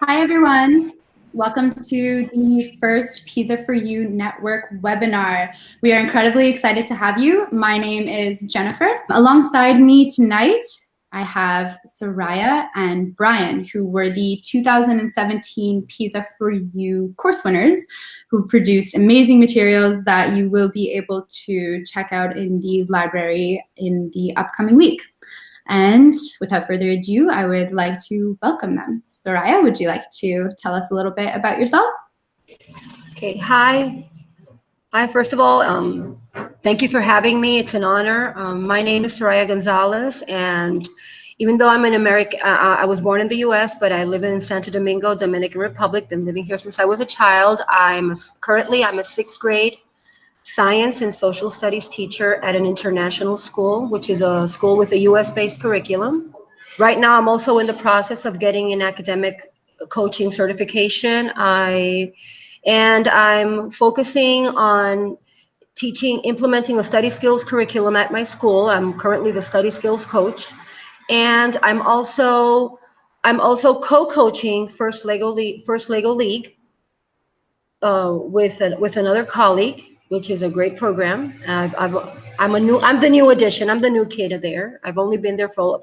Hi, everyone. Welcome to the first Pizza for You Network webinar. We are incredibly excited to have you. My name is Jennifer. Alongside me tonight, I have Soraya and Brian, who were the 2017 Pizza for You course winners, who produced amazing materials that you will be able to check out in the library in the upcoming week. And without further ado, I would like to welcome them. Soraya, would you like to tell us a little bit about yourself? Okay, hi. Hi, first of all, thank you for having me. It's an honor. My name is Soraya Gonzalez, and even though I'm an American, I was born in the US, but I live in Santo Domingo, Dominican Republic. Been living here since I was a child. Currently I'm a sixth grade science and social studies teacher at an international school, which is a school with a US-based curriculum. Right now, I'm also in the process of getting an academic coaching certification. I'm focusing on implementing a study skills curriculum at my school. I'm currently the study skills coach, and I'm also co-coaching First Lego League with another colleague, which is a great program. I'm the new addition. I'm the new kid there. I've only been there for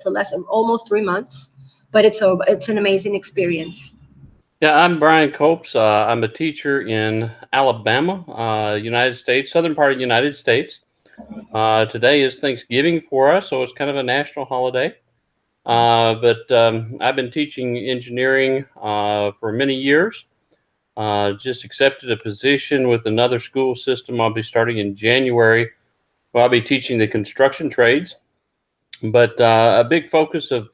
almost 3 months, but it's an amazing experience. Yeah, I'm Brian Copes. I'm a teacher in Alabama, United States, southern part of the United States. Today is Thanksgiving for us, so it's kind of a national holiday. But I've been teaching engineering for many years. Just accepted a position with another school system. I'll be starting in January. Well, I'll be teaching the construction trades. But a big focus of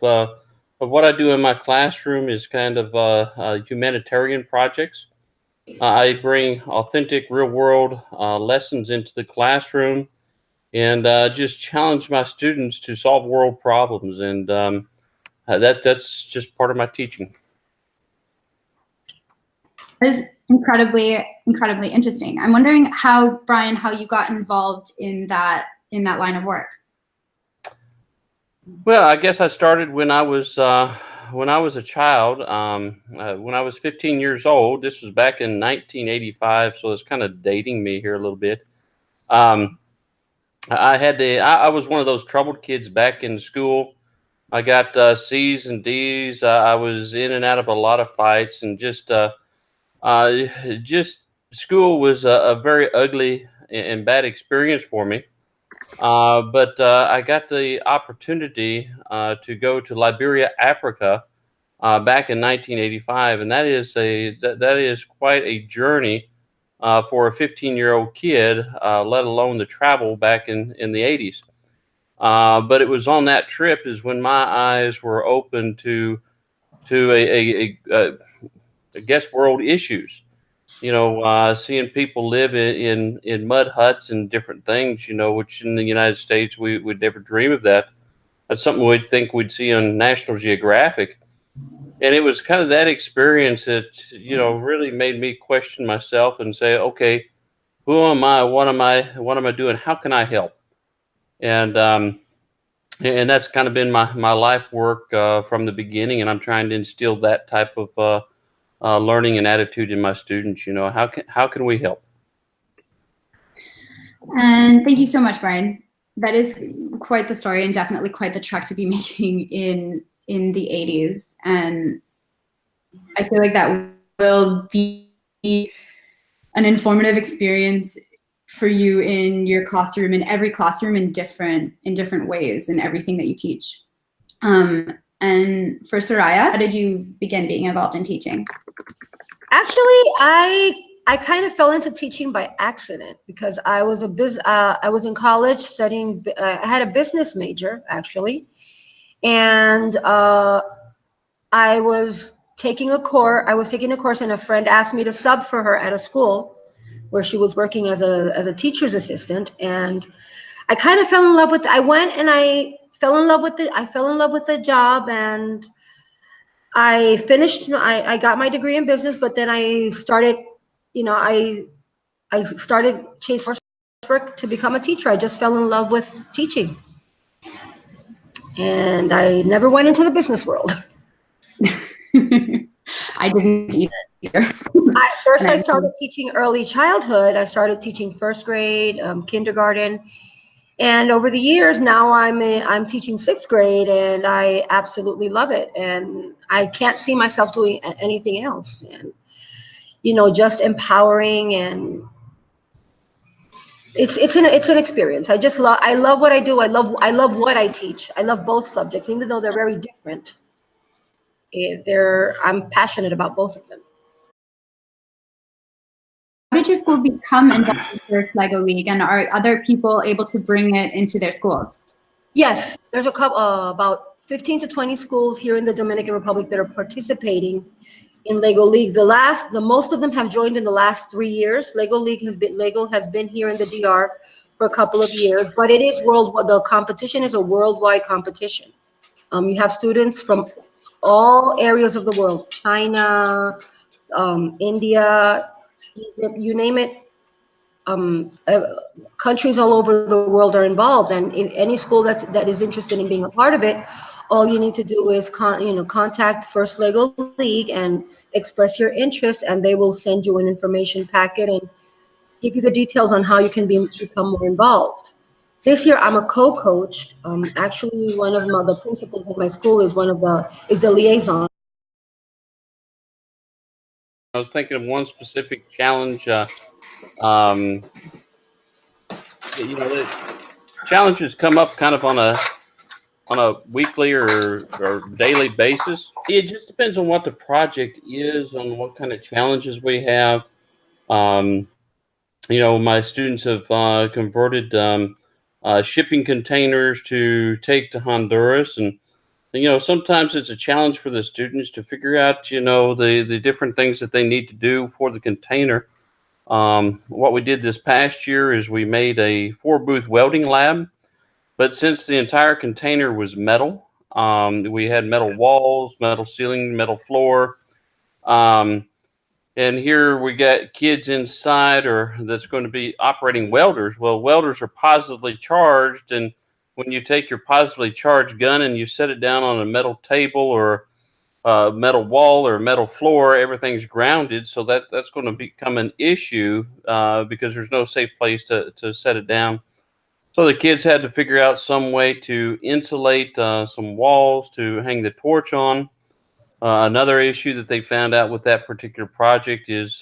what I do in my classroom is kind of humanitarian projects. I bring authentic, real-world lessons into the classroom and just challenge my students to solve world problems. And that's just part of my teaching. That is incredibly interesting. I'm wondering how, Brian, how you got involved in that line of work. Well, I guess I started when I was a child. When I was 15 years old, this was back in 1985, so it's kind of dating me here a little bit. I was one of those troubled kids back in school. I got C's and D's. I was in and out of a lot of fights, and just school was a very ugly and bad experience for me. But I got the opportunity to go to Liberia, Africa, back in 1985, and that is quite a journey for a 15-year-old kid, let alone the travel back in the 80s. But it was on that trip is when my eyes were open to I guess world issues. Seeing people live in mud huts and different things, which in the United States we would never dream of that. That's something we'd think we'd see on National Geographic. And it was kind of that experience that, really made me question myself and say, okay, who am I? What am I doing? How can I help? And that's kind of been my life work from the beginning. And I'm trying to instill that type of learning and attitude in my students. How can we help? And thank you so much, Brian. That is quite the story and definitely quite the trek to be making in the 80s. And I feel like that will be an informative experience for you in your classroom, in every classroom, in different ways, in everything that you teach. And for Soraya, how did you begin being involved in teaching? Actually, I kind of fell into teaching by accident because I was in college studying. I had a business major actually, and I was taking a course, and a friend asked me to sub for her at a school where she was working as a teacher's assistant, and I kind of fell in love with. I went and I fell in love with the job, and I finished. I got my degree in business, but then I started. I started changing coursework to become a teacher. I just fell in love with teaching, and I never went into the business world. I didn't either. First, I started teaching early childhood. I started teaching first grade, kindergarten, and over the years now I'm teaching sixth grade, and I absolutely love it. And I can't see myself doing anything else. And just empowering, and it's an experience. I love what I do. I love what I teach. I love both subjects, even though they're very different. I'm passionate about both of them. How did your school become involved in the first Lego League, and are other people able to bring it into their schools? Yes, there's a couple, about 15 to 20 schools here in the Dominican Republic that are participating in Lego League. The most of them have joined in the last 3 years. Lego has been here in the DR for a couple of years, but it is worldwide. The competition is a worldwide competition. You have students from all areas of the world: China, India, Egypt, you name it. Countries all over the world are involved, and if any school that is interested in being a part of it, all you need to do is contact First Lego League and express your interest, and they will send you an information packet and give you the details on how you can become more involved. This year, I'm a co-coach. Actually, one of the principals in my school is the liaison. I was thinking of one specific challenge. The challenges come up kind of on a weekly or daily basis. It just depends on what the project is, on what kind of challenges we have. My students have converted shipping containers to take to Honduras, and sometimes it's a challenge for the students to figure out the different things that they need to do for the container. What we did this past year is we made a 4-booth welding lab, but since the entire container was metal, we had metal walls, metal ceiling, metal floor. And here we got kids inside that's going to be operating welders. Well, welders are positively charged, and when you take your positively charged gun and you set it down on a metal table or a metal wall or a metal floor, everything's grounded. So that's going to become an issue because there's no safe place to set it down. So the kids had to figure out some way to insulate some walls to hang the torch on. Another issue that they found out with that particular project is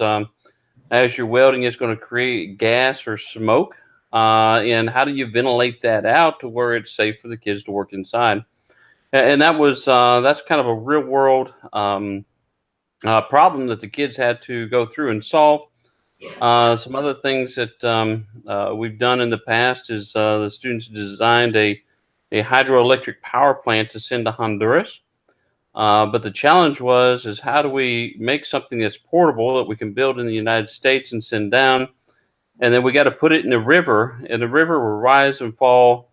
as you're welding, it's going to create gas or smoke. And how do you ventilate that out to where it's safe for the kids to work inside? And that's kind of a real world problem that the kids had to go through and solve. Some other things that we've done in the past is the students designed a hydroelectric power plant to send to Honduras. But the challenge is how do we make something that's portable that we can build in the United States and send down, and then we got to put it in the river, and the river will rise and fall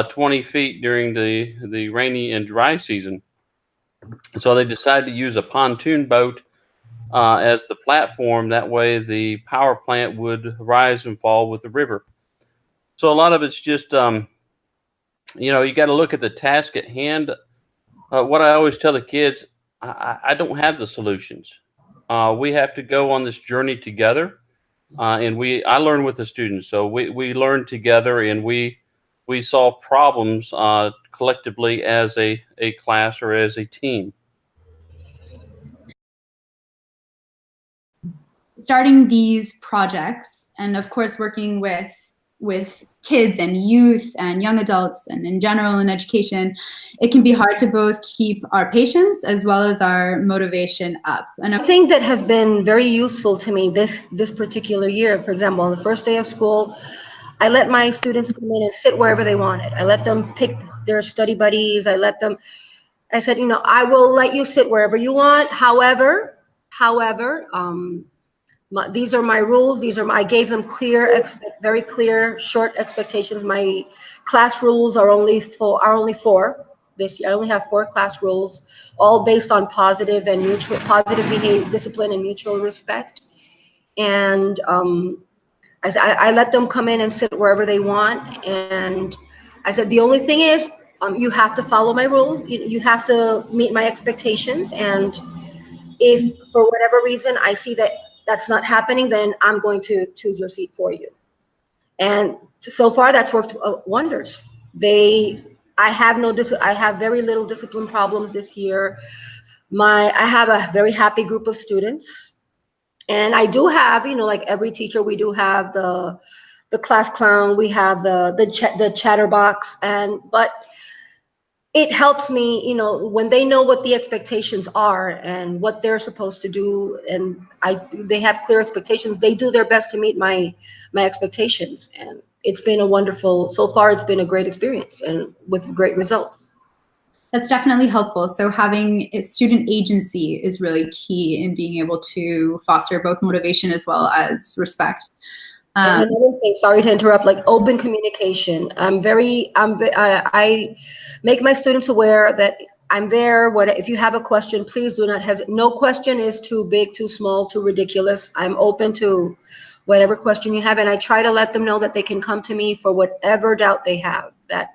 20 feet during the rainy and dry season. So they decided to use a pontoon boat as the platform. That way the power plant would rise and fall with the river. So a lot of it's just, you got to look at the task at hand. What I always tell the kids, I don't have the solutions. We have to go on this journey together, and I learn with the students. So we learn together, and we solve problems collectively as a class or as a team. Starting these projects, and of course working with kids and youth and young adults and in general in education, it can be hard to both keep our patience as well as our motivation up. And I think that has been very useful to me this particular year. For example, on the first day of school, I let my students come in and sit wherever they wanted. I let them pick their study buddies. I said, I will let you sit wherever you want. However, these are my rules. I gave them very clear, short expectations. My class rules are only 4 this year. I only have 4 class rules, all based on positive behavior, discipline, and mutual respect. And I let them come in and sit wherever they want. And I said, the only thing is, you have to follow my rules. You have to meet my expectations. And if for whatever reason I see that that's not happening, then I'm going to choose your seat for you. And so far that's worked wonders. I have very little discipline problems this year. I have a very happy group of students. And I do have, like every teacher, we do have the class clown, we have the chatterbox, but it helps me, when they know what the expectations are and what they're supposed to do, and they have clear expectations. They do their best to meet my expectations, and so far it's been a great experience and with great results. That's definitely helpful. So having student agency is really key in being able to foster both motivation as well as respect. And another thing, sorry to interrupt, like open communication. I make my students aware that I'm there. If you have a question, please do not hesitate. No question is too big, too small, too ridiculous. I'm open to whatever question you have, and I try to let them know that they can come to me for whatever doubt they have. That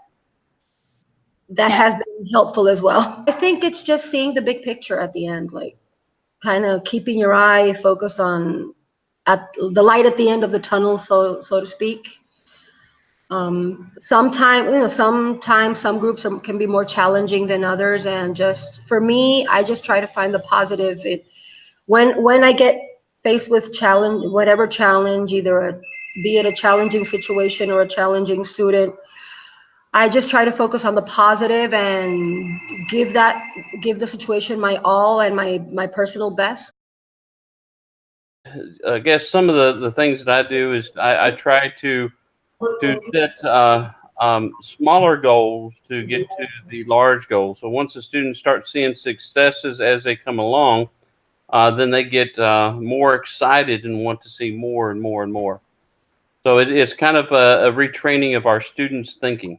has been helpful as well. I think it's just seeing the big picture at the end, like kind of keeping your eye focused on at the light at the end of the tunnel, so to speak. Sometimes some groups can be more challenging than others, and just for me, I just try to find the positive. When I get faced with whatever challenge, be it a challenging situation or a challenging student, I just try to focus on the positive and give the situation my all and my personal best. I guess some of the things that I do is I try to set smaller goals to get to the large goals. So once the students start seeing successes as they come along, then they get more excited and want to see more and more and more. So it's kind of a retraining of our students' thinking.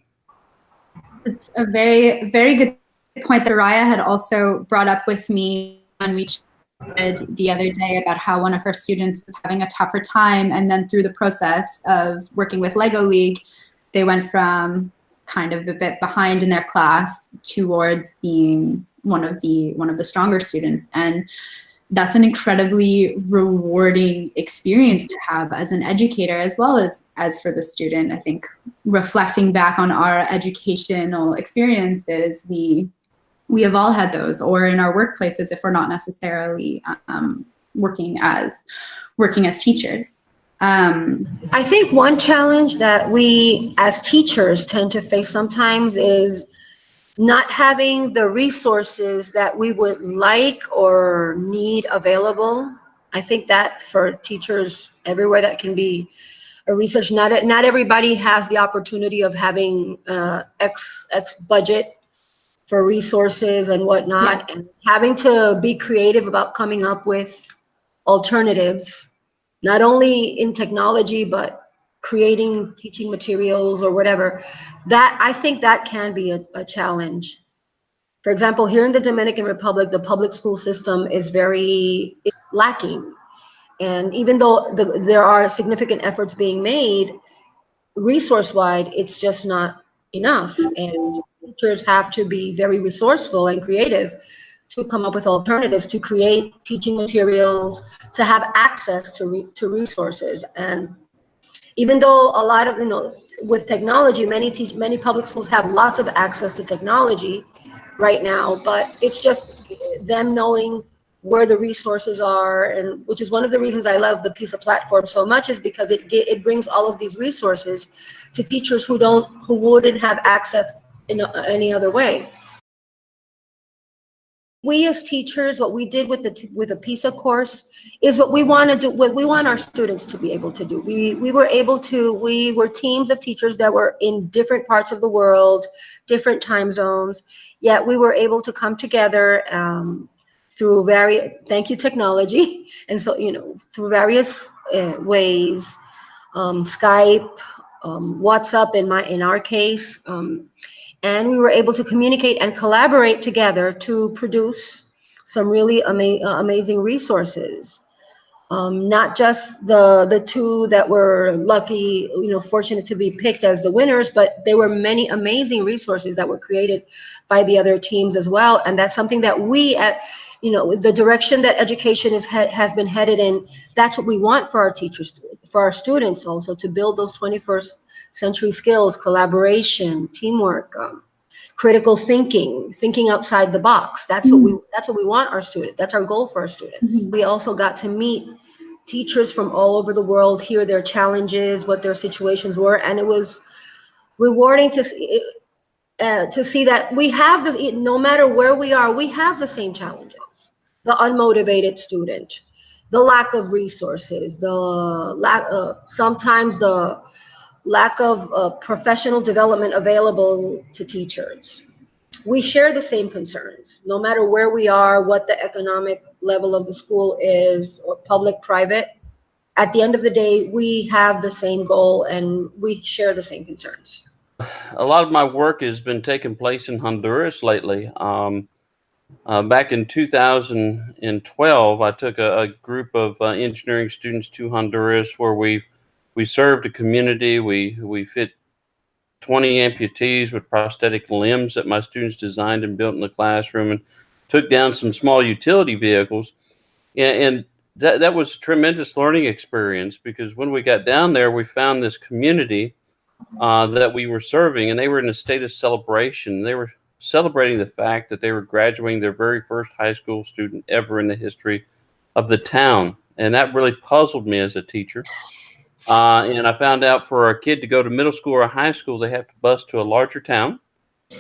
It's a very, very good point that Soraya had also brought up with me when we chatted the other day about how one of her students was having a tougher time, and then through the process of working with Lego League, they went from kind of a bit behind in their class towards being one of the stronger students. And that's an incredibly rewarding experience to have as an educator, as well as for the student. I think reflecting back on our educational experiences, we have all had those, or in our workplaces if we're not necessarily working as teachers. I think one challenge that we as teachers tend to face sometimes is not having the resources that we would like or need available. I think that for teachers everywhere, that can be a research. Not everybody has the opportunity of having X budget for resources and whatnot, and having to be creative about coming up with alternatives, not only in technology, but creating teaching materials or whatever. That, I think that can be a challenge. For example, here in the Dominican Republic, the public school system is very lacking. And even though there are significant efforts being made, resource-wise, it's just not enough. And teachers have to be very resourceful and creative to come up with alternatives, to create teaching materials, to have access to resources. And even though a lot of, with technology, many public schools have lots of access to technology right now, but it's just them knowing where the resources are, and which is one of the reasons I love the PISA platform so much, is because it brings all of these resources to teachers who wouldn't have access in any other way. We as teachers, what we did with the PISA course is what we want to do, what we want our students to be able to do. We were teams of teachers that were in different parts of the world, different time zones, yet we were able to come together through thank you technology, and so through various ways, Skype, WhatsApp in our case. And we were able to communicate and collaborate together to produce some really amazing resources. Not just the two that were lucky, fortunate to be picked as the winners, but there were many amazing resources that were created by the other teams as well. And that's something that we you know, the direction that education has been headed in, that's what we want for our teachers, for our students also, to build those 21st century skills: collaboration, teamwork, critical thinking, thinking outside the box. That's what we want our students. That's our goal for our students. We also got to meet teachers from all over the world, hear their challenges, what their situations were, and it was rewarding to see that we have no matter where we are, we have the same challenges. The unmotivated student, the lack of resources, the lack, sometimes the lack of professional development available to teachers. We share the same concerns, no matter where we are, what the economic level of the school is, or public, private. At the end of the day, we have the same goal and we share the same concerns. A lot of my work has been taking place in Honduras lately. Back in 2012, I took a group of engineering students to Honduras, where we served a community. We fit 20 amputees with prosthetic limbs that my students designed and built in the classroom, and took down some small utility vehicles. And that was a tremendous learning experience, because when we got down there, we found this community that we were serving, and they were in a state of celebration. They were celebrating the fact that they were graduating their very first high school student ever in the history of the town. And that really puzzled me as a teacher. And I found out for a kid to go to middle school or high school, they have to bus to a larger town,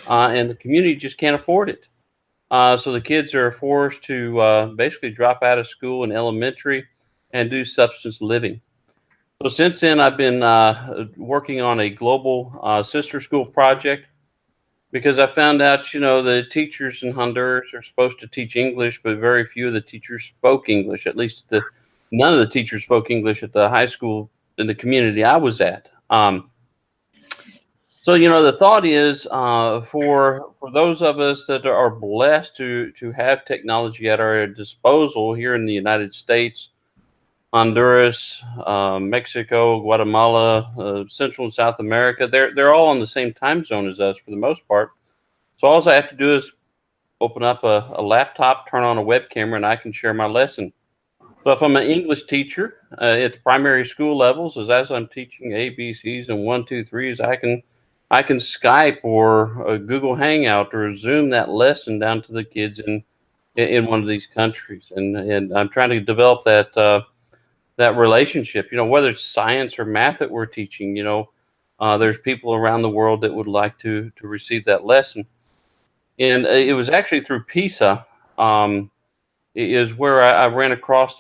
and the community just can't afford it. So the kids are forced to basically drop out of school in elementary and do substance living. So since then, I've been working on a global sister school project, because I found out, you know, the teachers in Honduras are supposed to teach English, but very few of the teachers spoke English. At least none of the teachers spoke English at the high school in the community I was at. So, you know, the thought is for those of us that are blessed to have technology at our disposal here in the United States, Honduras, Mexico, Guatemala, Central and South America, they're all on the same time zone as us for the most part. So all I have to do is open up a laptop, turn on a web camera, and I can share my lesson. So if I'm an English teacher at primary school levels, as I'm teaching ABCs and 1, 2, 3s, I can Skype or Google Hangout or Zoom that lesson down to the kids in one of these countries, and I'm trying to develop that relationship. You know, whether it's science or math that we're teaching, you know, there's people around the world that would like to receive that lesson. And it was actually through PISA is where I ran across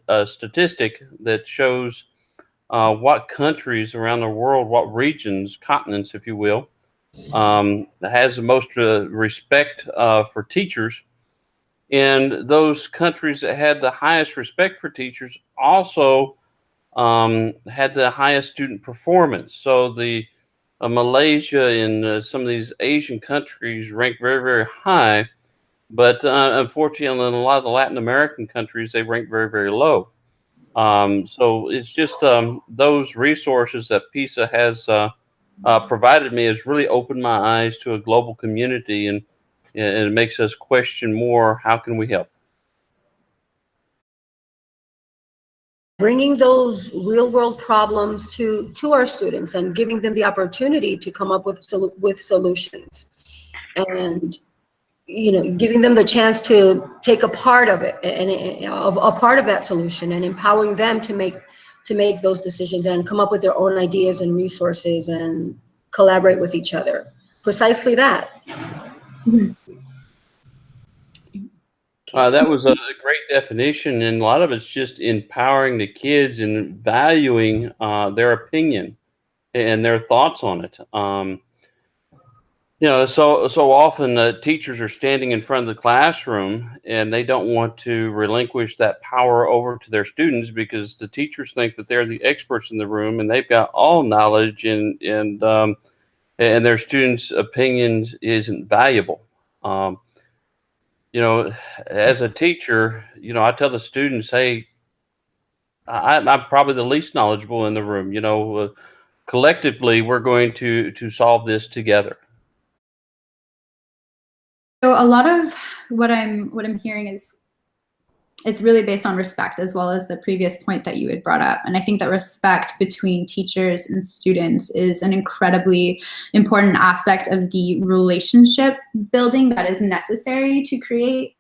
a statistic that shows what countries around the world, what regions, continents, if you will, has the most respect for teachers. And those countries that had the highest respect for teachers also had the highest student performance. So the Malaysia and some of these Asian countries rank very, very high, but unfortunately, in a lot of the Latin American countries, they rank very, very low. So it's just those resources that PISA has provided me has really opened my eyes to a global community, and it makes us question more, how can we help? Bringing those real world problems to our students and giving them the opportunity to come up with solutions, and, you know, giving them the chance to take a part of it, and a part of that solution, and empowering them to make those decisions and come up with their own ideas and resources and collaborate with each other. Precisely that. Mm-hmm. That was a great definition, and a lot of it's just empowering the kids and valuing their opinion and their thoughts on it. You know, so often teachers are standing in front of the classroom, and they don't want to relinquish that power over to their students, because the teachers think that they're the experts in the room and they've got all knowledge, and their students' opinions isn't valuable. You know, as a teacher, you know, I tell the students, hey, I'm probably the least knowledgeable in the room. You know, collectively, we're going to solve this together. So a lot of what I'm hearing is it's really based on respect, as well as the previous point that you had brought up. And I think that respect between teachers and students is an incredibly important aspect of the relationship building that is necessary to create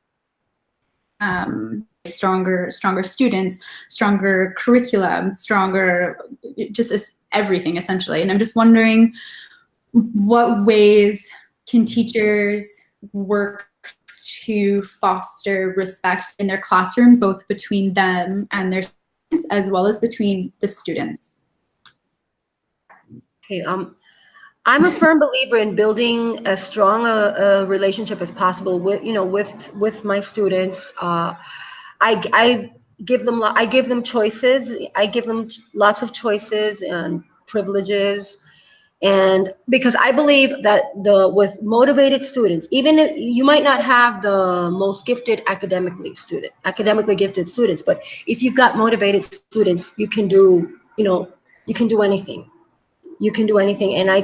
stronger students, stronger curriculum, stronger just everything essentially. And I'm just wondering, what ways can teachers work to foster respect in their classroom, both between them and their students, as well as between the students? Okay, I'm a firm believer in building as strong a relationship as possible with my students. I give them choices. I give them lots of choices and privileges. And because I believe that with motivated students, even if you might not have the most gifted academically gifted students, but if you've got motivated students, you can do anything. You can do anything. And I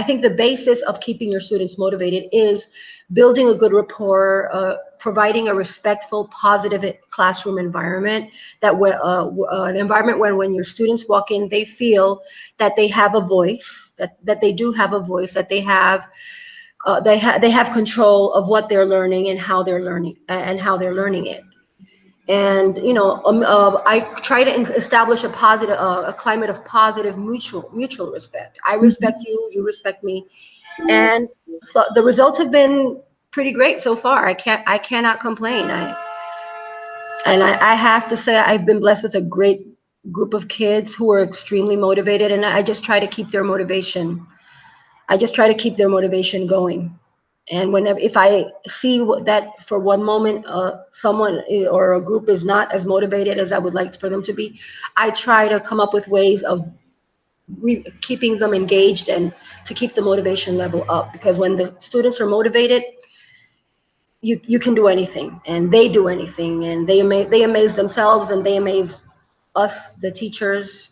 think the basis of keeping your students motivated is building a good rapport, providing a respectful, positive classroom environment, an environment where when your students walk in, they feel that they have a voice, that they do have a voice, that they have control of what they're learning and how they're learning it. And I try to establish a climate of positive mutual respect. I respect you, you respect me, and so the results have been pretty great so far. I cannot complain. I have to say I've been blessed with a great group of kids who are extremely motivated, and I just try to keep their motivation. Going. And if I see that for one moment someone or a group is not as motivated as I would like for them to be, I try to come up with ways of keeping them engaged and to keep the motivation level up. Because when the students are motivated, you can do anything, and they do anything, and they amaze themselves, and they amaze us, the teachers.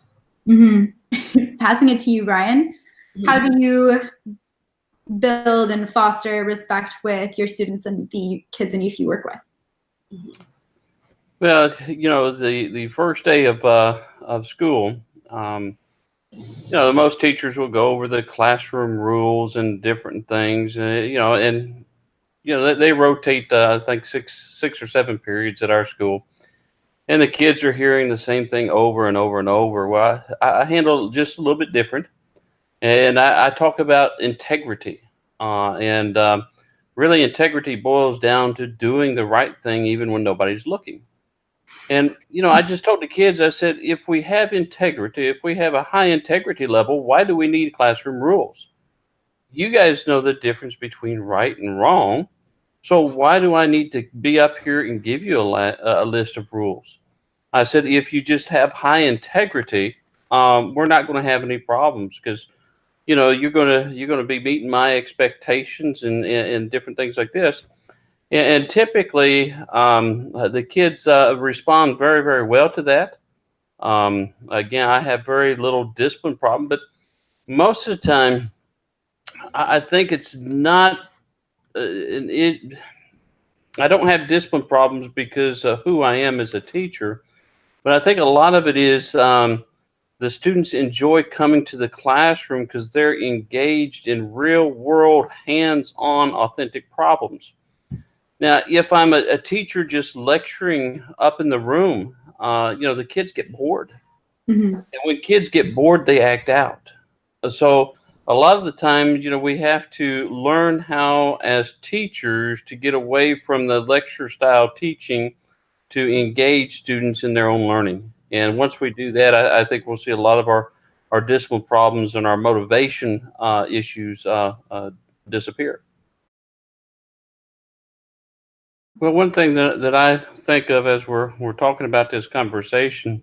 Mm-hmm. Passing it to you, Ryan. Mm-hmm. How do you build and foster respect with your students and the kids and youth you work with? Well, the first day of school, most teachers will go over the classroom rules and different things, and they rotate, I think six or seven periods at our school, and the kids are hearing the same thing over and over and over. Well, I handle it just a little bit different, and I talk about integrity. Really, integrity boils down to doing the right thing even when nobody's looking. And, I just told the kids, I said, if we have integrity, if we have a high integrity level, why do we need classroom rules? You guys know the difference between right and wrong. So why do I need to be up here and give you a list of rules? I said, if you just have high integrity, we're not going to have any problems, because you're gonna be meeting my expectations and different things like this, and typically the kids respond very, very well to that. Again, I have very little discipline problem, but most of the time, I think it's not. I don't have discipline problems because of who I am as a teacher, but I think a lot of it is. The students enjoy coming to the classroom because they're engaged in real world, hands-on, authentic problems. Now, if I'm a teacher just lecturing up in the room, the kids get bored. Mm-hmm. And when kids get bored, they act out. So a lot of the time, we have to learn how, as teachers, to get away from the lecture style teaching to engage students in their own learning. And once we do that, I think we'll see a lot of our discipline problems and our motivation issues disappear. Well, one thing that I think of as we're talking about this conversation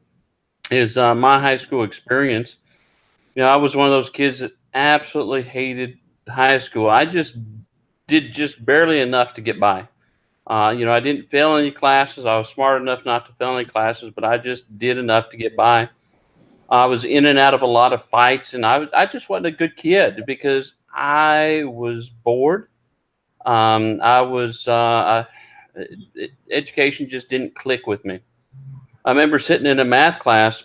is my high school experience. I was one of those kids that absolutely hated high school. I just did barely enough to get by. I didn't fail any classes. I was smart enough not to fail any classes, but I just did enough to get by. I was in and out of a lot of fights, and I just wasn't a good kid because I was bored. I Education just didn't click with me. I remember sitting in a math class.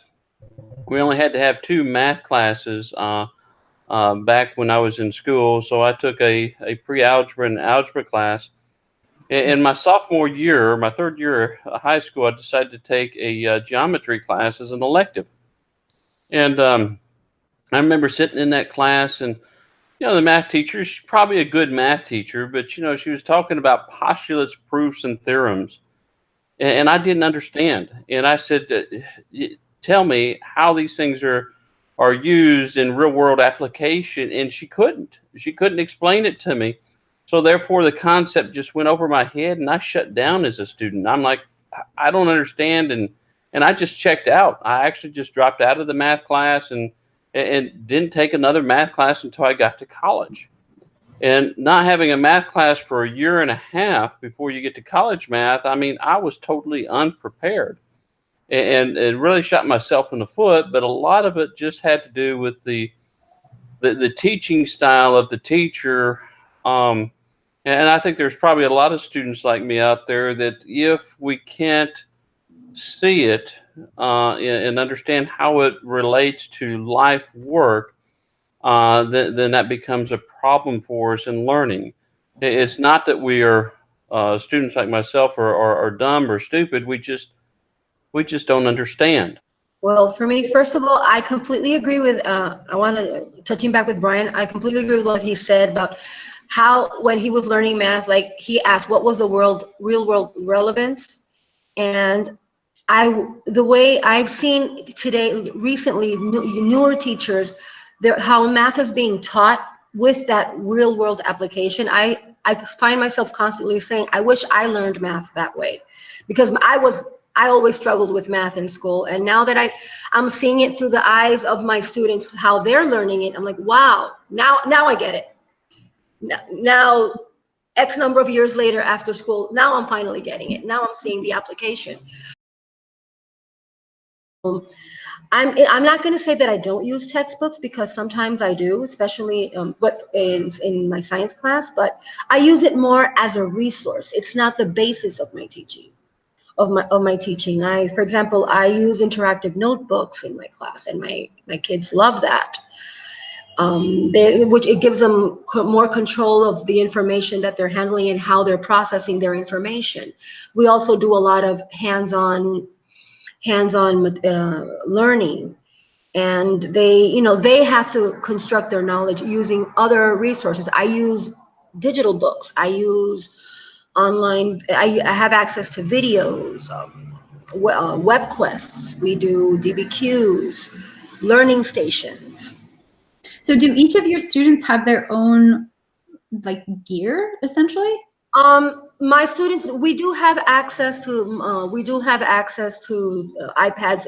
We only had to have 2 math classes back when I was in school. So I took a pre-algebra and algebra class. In my sophomore year, my 3rd year of high school, I decided to take a geometry class as an elective. And I remember sitting in that class, and the math teacher, she's probably a good math teacher, but she was talking about postulates, proofs, and theorems, and I didn't understand. And I said, "Tell me how these things are used in real world application." And she couldn't. She couldn't explain it to me. So therefore, the concept just went over my head, and I shut down as a student. I'm like, I don't understand, and I just checked out. I actually just dropped out of the math class and didn't take another math class until I got to college. And not having a math class for a year and a half before you get to college math, I mean, I was totally unprepared and really shot myself in the foot. But a lot of it just had to do with the teaching style of the teacher. And I think there's probably a lot of students like me out there that if we can't see it and understand how it relates to life work, then that becomes a problem for us in learning. It's not that we are students like myself are dumb or stupid. We just don't understand. Well, for me, first of all, I completely agree with, I want to, touching back with Brian, I completely agree with what he said about how when he was learning math, like he asked what was the real world relevance. And the way I've seen today, recently, newer teachers, how math is being taught with that real world application, I find myself constantly saying, I wish I learned math that way, because I always struggled with math in school. And now that I'm seeing it through the eyes of my students, how they're learning it, I'm like, wow, now I get it. Now, X number of years later after school, now I'm finally getting it. Now I'm seeing the application. I'm not going to say that I don't use textbooks, because sometimes I do, especially but in my science class, but I use it more as a resource. It's not the basis of my teaching. For example, I use interactive notebooks in my class, and my kids love that. Which it gives them more control of the information that they're handling and how they're processing their information. We also do a lot of hands-on learning, and they have to construct their knowledge using other resources. I use digital books. I use online. I have access to videos, web quests. We do DBQs, learning stations. So do each of your students have their own like gear essentially? My students, we do have access to iPads,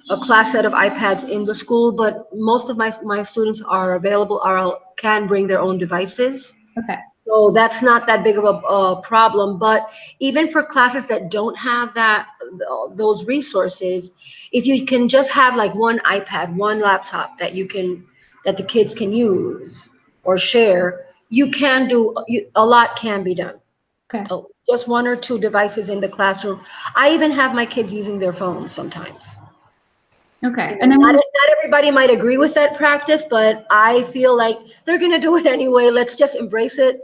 a class set of iPads in the school, but most of my students are available, can bring their own devices. Okay. So that's not that big of a problem. But even for classes that don't have those resources, if you can just have like one iPad, one laptop that the kids can use or share, a lot can be done. Okay. Just 1 or 2 devices in the classroom. I even have my kids using their phones sometimes. Okay. And not everybody might agree with that practice, but I feel like they're going to do it anyway. Let's just embrace it.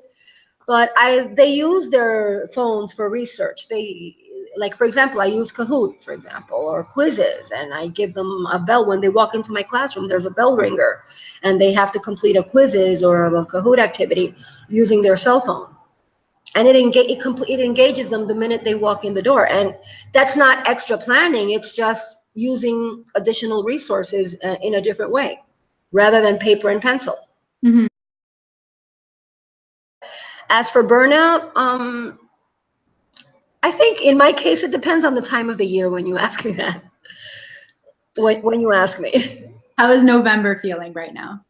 But they use their phones for research. Like, for example, I use Kahoot, for example, or quizzes, and I give them a bell when they walk into my classroom. There's a bell ringer, and they have to complete a quizzes or a Kahoot activity using their cell phone. And it engages them the minute they walk in the door. And that's not extra planning. It's just using additional resources in a different way, rather than paper and pencil. Mm-hmm. As for burnout, I think in my case, it depends on the time of the year when you ask me that. When you ask me. How is November feeling right now?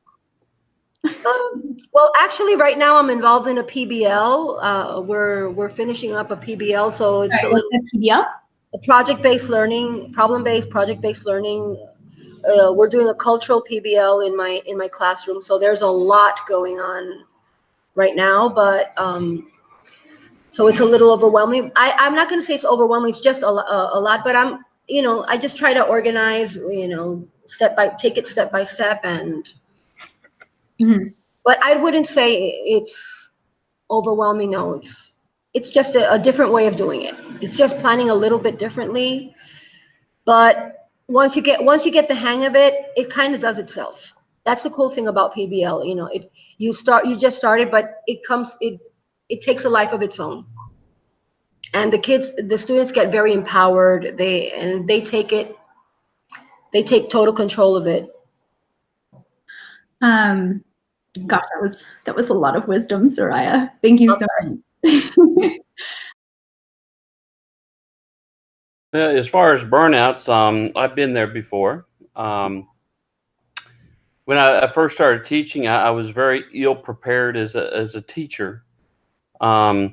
Well, actually, right now I'm involved in a PBL. We're finishing up a PBL, so it's what's a PBL? A project-based learning, problem-based, project-based learning. We're doing a cultural PBL in my classroom, so there's a lot going on right now. But So it's a little overwhelming. I'm not going to say it's overwhelming. It's just a lot, but I just try to organize, take it step by step. But I wouldn't say it's overwhelming. No, it's just a different way of doing it. It's just planning a little bit differently. But once you get the hang of it, it kind of does itself. That's the cool thing about PBL. You just started, but it takes a life of its own. And the students get very empowered. They take total control of it. Gosh, that was a lot of wisdom, Soraya. Thank you so much. As far as burnouts, I've been there before. When I first started teaching, I was very ill prepared as a teacher. My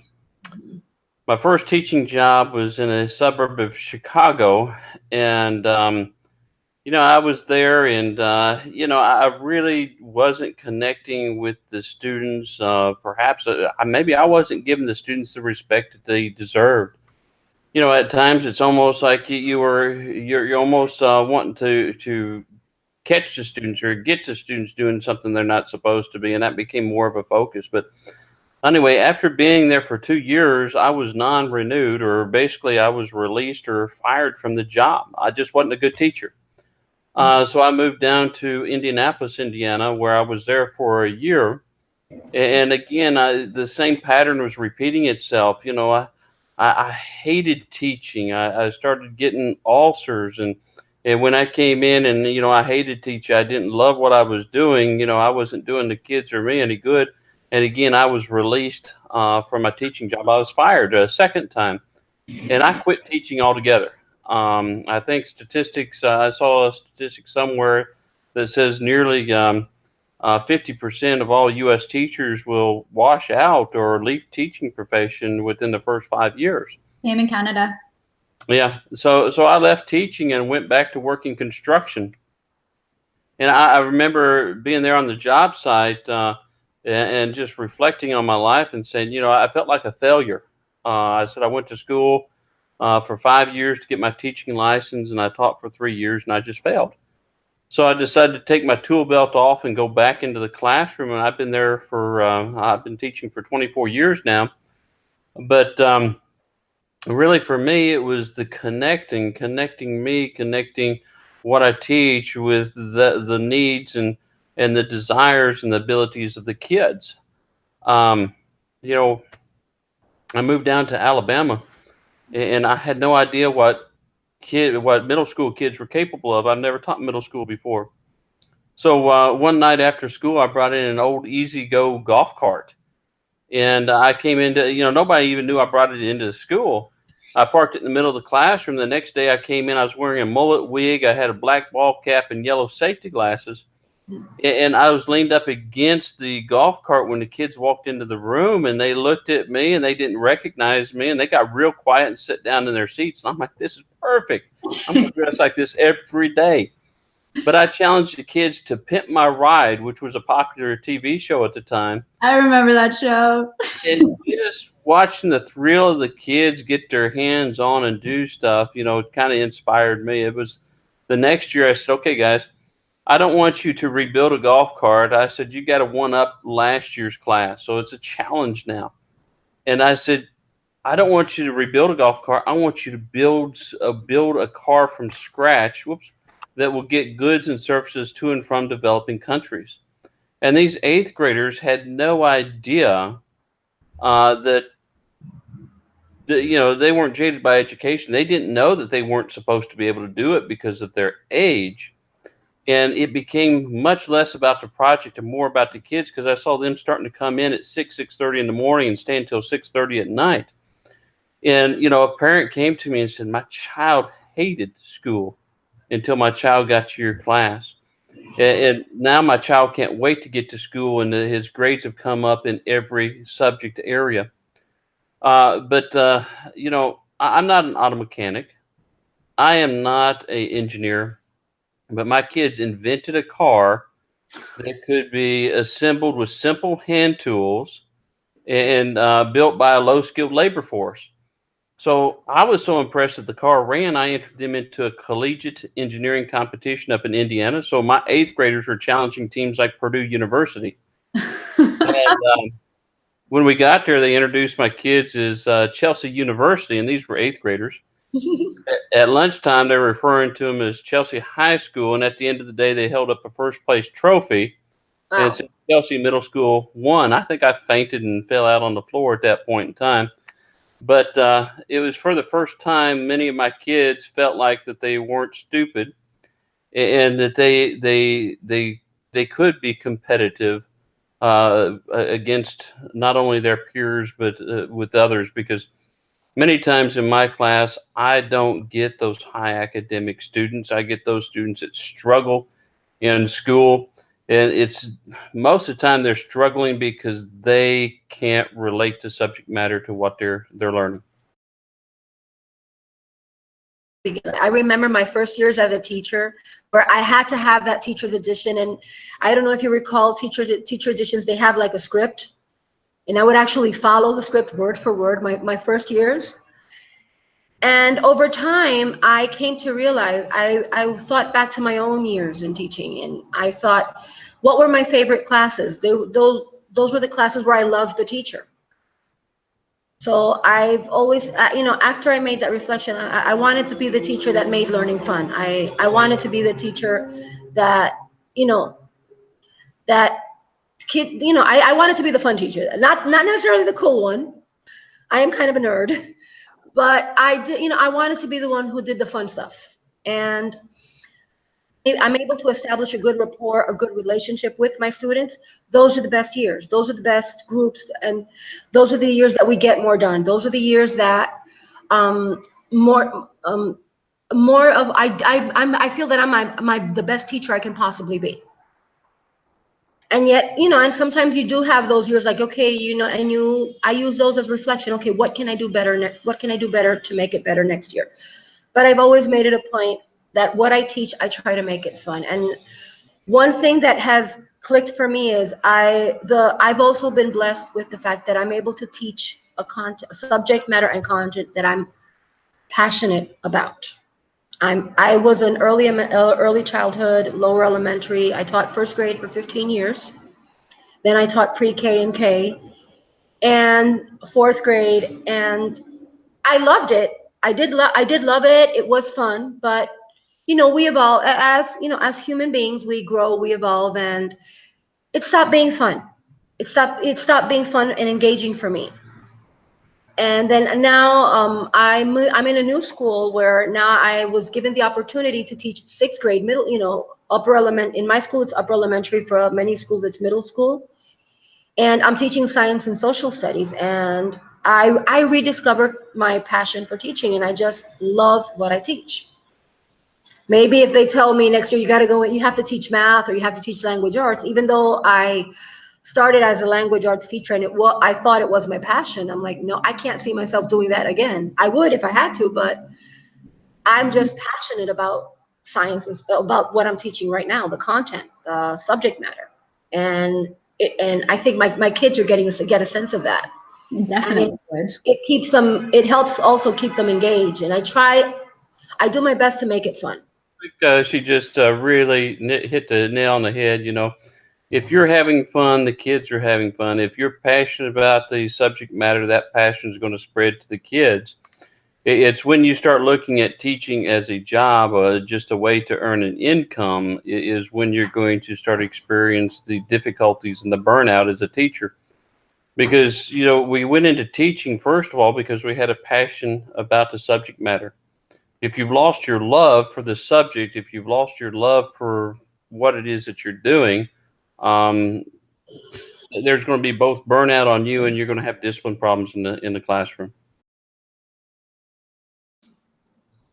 first teaching job was in a suburb of Chicago, and I was there, and I really wasn't connecting with the students. Perhaps maybe I wasn't giving the students the respect that they deserved. At times it's almost like you're almost wanting to catch the students or get the students doing something they're not supposed to be, and that became more of a focus. But anyway, after being there for 2 years, I was non-renewed, or basically I was released or fired from the job. I just wasn't a good teacher. So I moved down to Indianapolis, Indiana, where I was there for a year. And again, the same pattern was repeating itself. I hated teaching. I started getting ulcers, and when I came in, and I hated teaching. I didn't love what I was doing. I wasn't doing the kids or me any good. And again, I was released from my teaching job. I was fired a second time, and I quit teaching altogether. I think statistics. I saw a statistic somewhere that says nearly 50% of all U.S. teachers will wash out or leave teaching profession within the first 5 years. Same in Canada. Yeah. So I left teaching and went back to working construction. And I remember being there on the job site and just reflecting on my life and saying, I felt like a failure. I said I went to school for 5 years to get my teaching license, and I taught for 3 years, and I just failed. So I decided to take my tool belt off and go back into the classroom, and I've been there I've been teaching for 24 years now. But really for me, it was the connecting what I teach with the needs and the desires and the abilities of the kids. I moved down to Alabama, and I had no idea what middle school kids were capable of. I've never taught middle school before. So one night after school, I brought in an old Easy Go golf cart, and I came into, nobody even knew I brought it into the school. I parked it in the middle of the classroom. The next day I came in, I was wearing a mullet wig. I had a black ball cap and yellow safety glasses. And I was leaned up against the golf cart when the kids walked into the room, and they looked at me and they didn't recognize me, and they got real quiet and sat down in their seats. And I'm like, this is perfect. I'm going to dress like this every day. But I challenged the kids to Pimp My Ride, which was a popular TV show at the time. I remember that show. And just watching the thrill of the kids get their hands on and do stuff, it kind of inspired me. It was the next year I said, okay, guys, I don't want you to rebuild a golf cart. I said, you got to one up last year's class. So it's a challenge now. And I said, I don't want you to rebuild a golf cart. I want you to build a car from scratch. That will get goods and services to and from developing countries. And these 8th graders had no idea that they weren't jaded by education. They didn't know that they weren't supposed to be able to do it because of their age. And it became much less about the project and more about the kids, because I saw them starting to come in at 6:30 in the morning and stay until 6:30 at night. And, a parent came to me and said, my child hated school until my child got to your class. And now my child can't wait to get to school, and his grades have come up in every subject area. But I'm not an auto mechanic. I am not an engineer, but my kids invented a car that could be assembled with simple hand tools and built by a low-skilled labor force. So I was so impressed that the car ran, I entered them into a collegiate engineering competition up in Indiana. So my eighth graders were challenging teams like Purdue University. And when we got there, they introduced my kids as Chelsea University, and these were eighth graders. At lunchtime, they were referring to them as Chelsea High School, and at the end of the day, they held up a first-place trophy. Wow. And since Chelsea Middle School won, I think I fainted and fell out on the floor at that point in time. But it was for the first time many of my kids felt like that they weren't stupid, and that they could be competitive against not only their peers but with others, because many times in my class I don't get those high academic students. I get those students that struggle in school, and it's most of the time they're struggling because they can't relate the subject matter to what they're learning. I remember my first years as a teacher where I had to have that teacher's edition, and I don't know if you recall teacher editions, they have like a script, and I would actually follow the script word for word my first years. And over time, I came to realize, I thought back to my own years in teaching, and I thought, what were my favorite classes? Those were the classes where I loved the teacher. So I've always, after I made that reflection, I wanted to be the teacher that made learning fun. I wanted to be the teacher that, that kid, I wanted to be the fun teacher, not necessarily the cool one. I am kind of a nerd, but I did, I wanted to be the one who did the fun stuff. And I'm able to establish a good rapport, a good relationship with my students. Those are the best years. Those are the best groups, and those are the years that we get more done. Those are the years that more of I feel that I'm the best teacher I can possibly be. And yet, and sometimes you do have those years like, okay, I use those as reflection. Okay, what can I do better? What can I do better to make it better next year? But I've always made it a point that what I teach, I try to make it fun. And one thing that has clicked for me is I've also been blessed with the fact that I'm able to teach a subject matter and content that I'm passionate about. I was an early childhood, lower elementary. I taught first grade for 15 years. Then I taught pre-K and K, and fourth grade, and I loved it. I did love it. It was fun, but we evolve as human beings. We grow, we evolve, and it stopped being fun. It stopped being fun and engaging for me. And then now I'm in a new school where now I was given the opportunity to teach sixth grade, upper element. In my school, it's upper elementary. For many schools, it's middle school. And I'm teaching science and social studies, and I rediscovered my passion for teaching, and I just love what I teach. Maybe if they tell me next year you have to teach math or you have to teach language arts, even though I started as a language arts teacher and I thought it was my passion, I'm like, no, I can't see myself doing that again. I would if I had to, but I'm just passionate about science, about what I'm teaching right now, the content, the subject matter, and I think my kids are get a sense of that. Definitely. It helps also keep them engaged, and I do my best to make it fun. She just really hit the nail on the head. If you're having fun, the kids are having fun. If you're passionate about the subject matter, that passion is going to spread to the kids. It's when you start looking at teaching as a job, just a way to earn an income, is when you're going to start experience the difficulties and the burnout as a teacher. Because, we went into teaching, first of all, because we had a passion about the subject matter. If you've lost your love for the subject, if you've lost your love for what it is that you're doing, there's going to be both burnout on you, and you're going to have discipline problems in the classroom.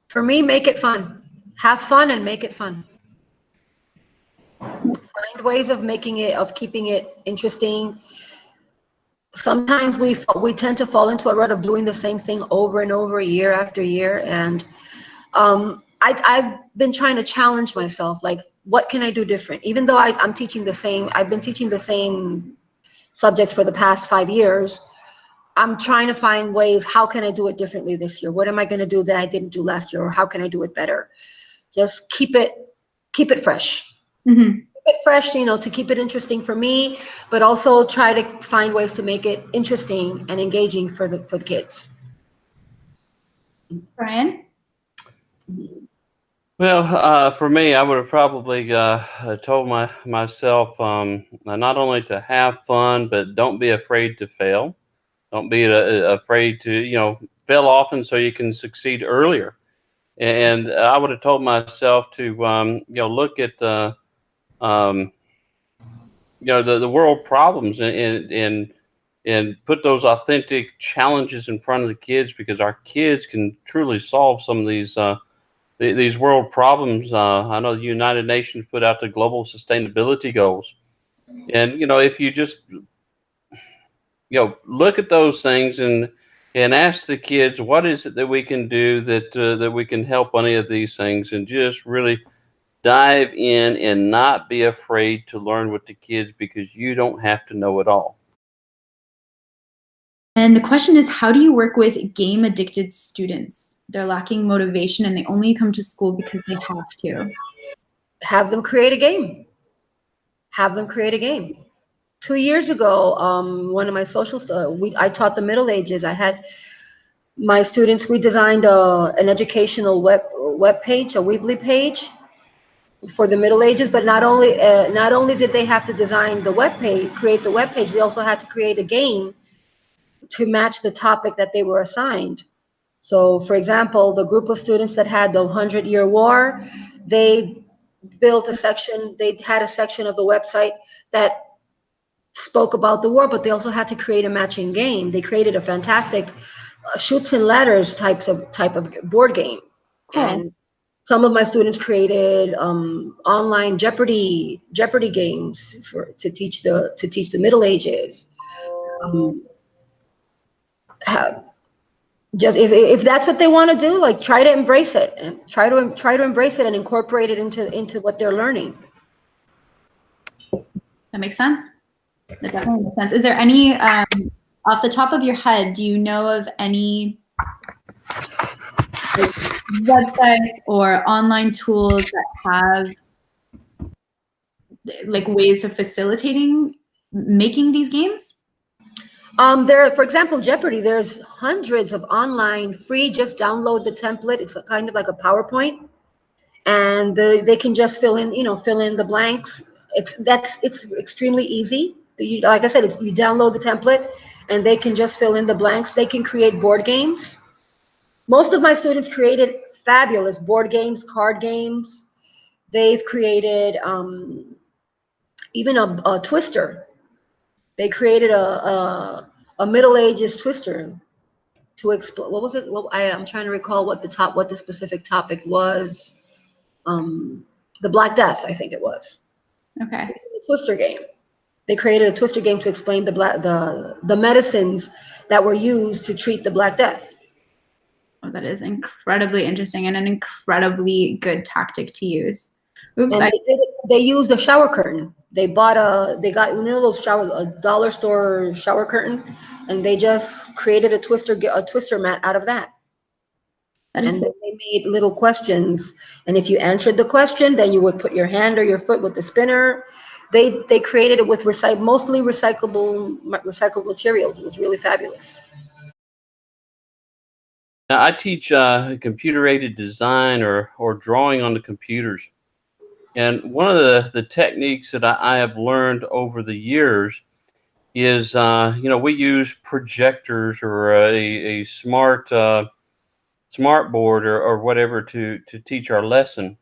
For me, make it fun. Have fun and make it fun. Find ways of keeping it interesting. Sometimes we tend to fall into a rut of doing the same thing over and over, year after year, and I've been trying to challenge myself, like, what can I do different? Even though I've been teaching the same subjects for the past 5 years. I'm trying to find ways, how can I do it differently this year? What am I going to do that I didn't do last year? Or how can I do it better? Just keep it fresh. Mm-hmm. Keep it fresh, you know, to keep it interesting for me, but also try to find ways to make it interesting and engaging for the kids. Brian? Well, for me, I would have probably told myself not only to have fun, but don't be afraid to fail. Don't be afraid to, fail often so you can succeed earlier. And I would have told myself to, look at the world problems and put those authentic challenges in front of the kids, because our kids can truly solve some of these world problems. I know the United Nations put out the global sustainability goals, and if you just look at those things and ask the kids, what is it that we can do that we can help any of these things, and just really dive in and not be afraid to learn with the kids, because you don't have to know it all. And the question is, how do you work with game addicted students? They're lacking motivation and they only come to school because they have to. Have them create a game. Have them create a game. 2 years ago, one of my I taught the Middle Ages. I had my students, we designed an educational web page, a Weebly page for the Middle Ages. But not only did they have to design the web page, create the web page, they also had to create a game to match the topic that they were assigned. So, for example, the group of students that had the 100-Year War, they built a section. They had a section of the website that spoke about the war, but they also had to create a matching game. They created a fantastic shoots and ladders type of board game. Cool. And some of my students created online Jeopardy games to teach the Middle Ages. Just if that's what they want to do, like, try to embrace it and try to embrace it and incorporate it into what they're learning. That makes sense. That definitely makes sense. Is there any, off the top of your head, do you know of any websites or online tools that have like ways of facilitating making these games? For example, Jeopardy, there's hundreds of online free, just download the template. It's kind of like a PowerPoint, and they can just fill in the blanks. It's extremely easy. Like I said, you download the template and they can just fill in the blanks. They can create board games. Most of my students created fabulous board games, card games. They've created even a twister. They created a Middle Ages twister to explain. What was it? Well, I'm trying to recall what the specific topic was. The Black Death, I think it was. Okay. It was a twister game. They created a twister game to explain the medicines that were used to treat the Black Death. Oh, that is incredibly interesting and an incredibly good tactic to use. Oops. And they used a shower curtain. They got those a dollar store shower curtain, and they just created a twister mat out of that. And then they made little questions, and if you answered the question, then you would put your hand or your foot with the spinner. They created it with mostly recycled materials. It was really fabulous. Now, I teach computer-aided design or drawing on the computers. And one of the techniques that I have learned over the years is, we use projectors or a smart board or whatever to teach our lesson.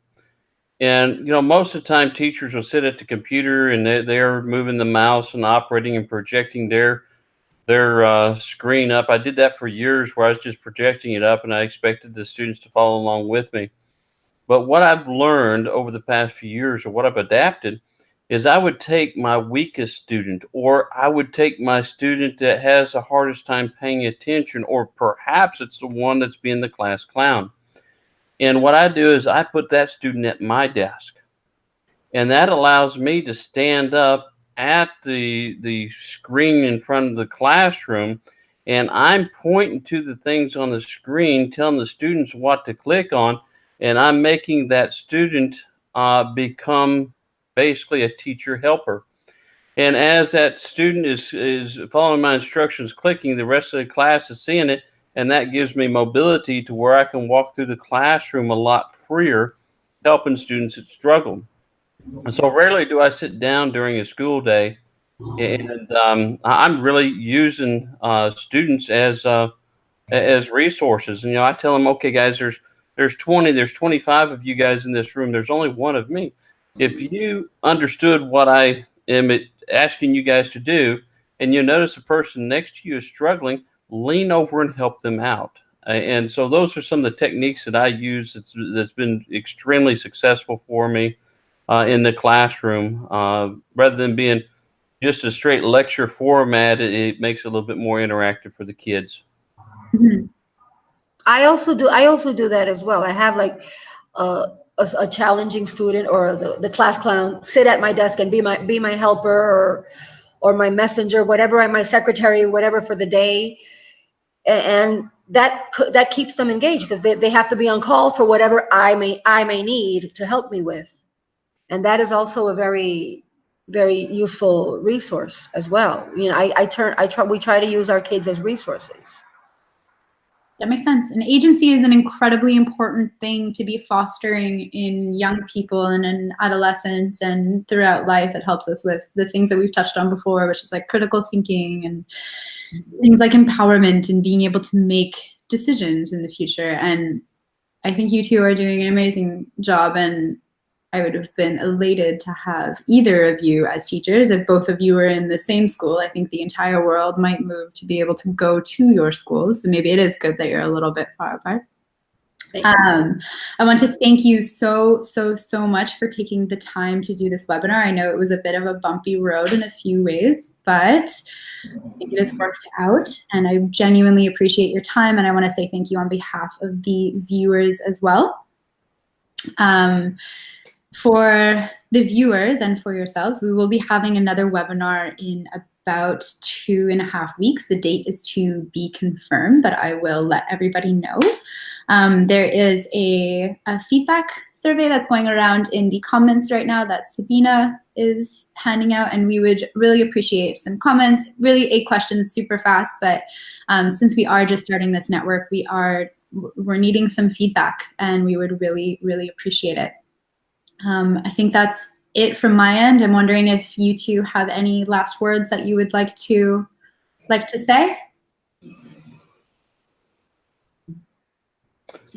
And, most of the time teachers will sit at the computer and they're moving the mouse and operating and projecting their screen up. I did that for years, where I was just projecting it up and I expected the students to follow along with me. But what I've learned over the past few years, or what I've adapted, is I would take my weakest student, or I would take my student that has the hardest time paying attention, or perhaps it's the one that's being the class clown. And what I do is I put that student at my desk. And that allows me to stand up at the screen in front of the classroom, and I'm pointing to the things on the screen, telling the students what to click on, and I'm making that student become basically a teacher helper. And as that student is following my instructions, clicking, the rest of the class is seeing it, and that gives me mobility to where I can walk through the classroom a lot freer, helping students that struggle. And so rarely do I sit down during a school day, and I'm really using students as resources. And, I tell them, okay, guys, there's 20, there's 25 of you guys in this room. There's only one of me. If you understood what I am asking you guys to do, and you notice a person next to you is struggling, lean over and help them out. And so those are some of the techniques that I use that's been extremely successful for me in the classroom. Rather than being just a straight lecture format, it makes it a little bit more interactive for the kids. Mm-hmm. I also do that as well. I have like a challenging student or the class clown sit at my desk and be my helper or my messenger, whatever, my secretary, whatever for the day, and that keeps them engaged because they have to be on call for whatever I may need to help me with, and that is also a very, very useful resource as well. We try to use our kids as resources. That makes sense. And agency is an incredibly important thing to be fostering in young people and in adolescents and throughout life. It helps us with the things that we've touched on before, which is like critical thinking and things like empowerment and being able to make decisions in the future. And I think you two are doing an amazing job, and I would have been elated to have either of you as teachers. If both of you were in the same school, I think the entire world might move to be able to go to your schools. So maybe it is good that you're a little bit far apart. I want to thank you so much for taking the time to do this webinar. I know it was a bit of a bumpy road in a few ways, but I think it has worked out, and I genuinely appreciate your time. And I want to say thank you on behalf of the viewers as well. For the viewers and for yourselves, we will be having another webinar in about 2.5 weeks. The date is to be confirmed, but I will let everybody know. There is a feedback survey that's going around in the comments right now that Sabina is handing out, and we would really appreciate some comments, really 8 questions super fast, but since we are just starting this network, we're needing some feedback, and we would really appreciate it. I think that's it from my end. I'm wondering if you two have any last words that you would like to say.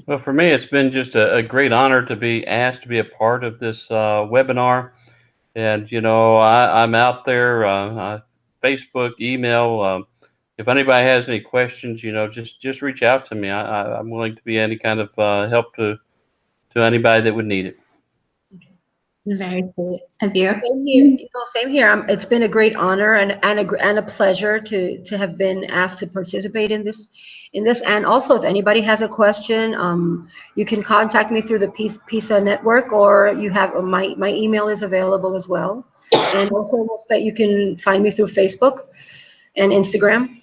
Well, for me, it's been just a great honor to be asked to be a part of this webinar. And, I'm out there, Facebook, email. If anybody has any questions, just reach out to me. I'm willing to be any kind of help to anybody that would need it. Very sweet of you. Same here. Same here. It's been a great honor and a pleasure to have been asked to participate in this. And also, if anybody has a question, you can contact me through the PISA network, or you have my email is available as well. And also, you can find me through Facebook and Instagram.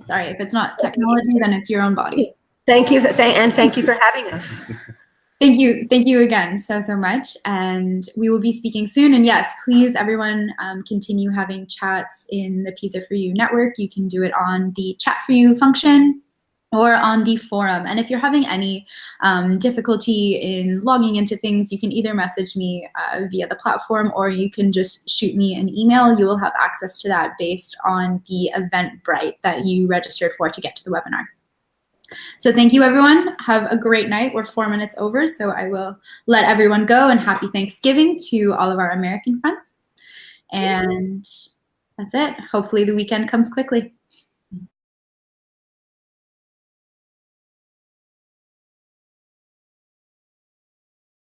Sorry, if it's not technology, then it's your own body. Thank you, and thank you for having us. Thank you again so much, and we will be speaking soon. And yes, please, everyone, continue having chats in the PISA for You network. You can do it on the Chat for You function or on the forum. And if you're having any difficulty in logging into things, you can either message me via the platform, or you can just shoot me an email. You will have access to that based on the Eventbrite that you registered for to get to the webinar. So thank you, everyone. Have a great night. We're 4 minutes over, so I will let everyone go, and happy Thanksgiving to all of our American friends. And that's it. Hopefully the weekend comes quickly.